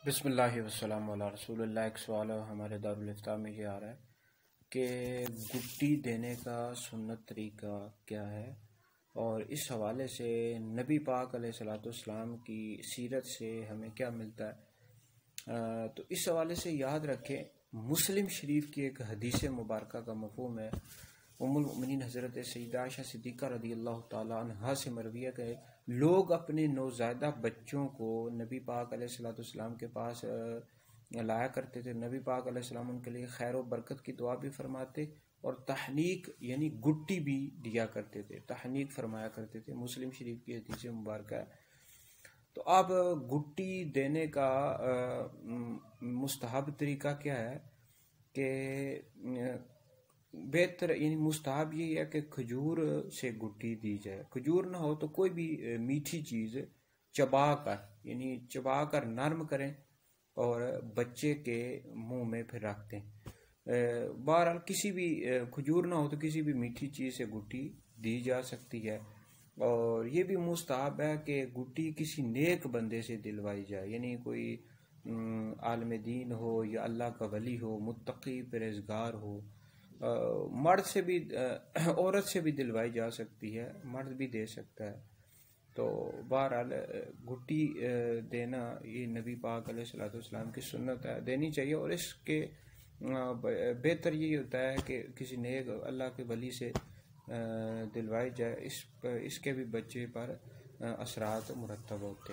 بسم اللہ والسلام علی رسول اللہ۔ ایک سوال ہمارے دارالفتاء میں یہ آ رہا ہے کہ گٹی دینے کا سنت طریقہ کیا ہے، اور اس حوالے سے نبی پاک علیہ الصلوۃ والسلام کی سیرت سے ہمیں کیا ملتا ہے۔ تو اس حوالے سے یاد رکھیں، مسلم شریف کی ایک حدیث مبارکہ کا مفہوم ہے۔ ام المؤمنین حضرت سیدہ عائشہ صدیقہ رضی اللہ تعالیٰ عنہا سے مروی ہے کہ لوگ اپنے نوزائیدہ بچوں کو نبی پاک علیہ الصلوۃ والسلام کے پاس لایا کرتے تھے۔ نبی پاک علیہ السلام ان کے لیے خیر و برکت کی دعا بھی فرماتے اور تحنیک یعنی گٹی بھی دیا کرتے تھے، تحنیک فرمایا کرتے تھے۔ مسلم شریف کی حدیث مبارکہ ہے۔ تو اب گٹی دینے کا مستحب طریقہ کیا ہے کہ بہتر یعنی مستحب یہ ہے کہ کھجور سے گٹی دی جائے۔ کھجور نہ ہو تو کوئی بھی میٹھی چیز چبا کر نرم کریں اور بچے کے منہ میں پھر رکھ دیں۔ بہرحال کسی بھی کھجور نہ ہو تو کسی بھی میٹھی چیز سے گٹی دی جا سکتی ہے، اور یہ بھی مستحب ہے کہ گٹی کسی نیک بندے سے دلوائی جائے، یعنی کوئی عالم دین ہو یا اللہ کا ولی ہو، متقی پرہیزگار ہو۔ مرد سے بھی عورت سے بھی دلوائی جا سکتی ہے، مرد بھی دے سکتا ہے۔ تو بہرحال گٹی دینا یہ نبی پاک علیہ الصلوۃ والسلام کی سنت ہے، دینی چاہیے، اور اس کے بہتر یہ ہوتا ہے کہ کسی نیک اللہ کے ولی سے دلوائی جائے، اس کے بھی بچے پر اثرات مرتب ہوتے ہیں۔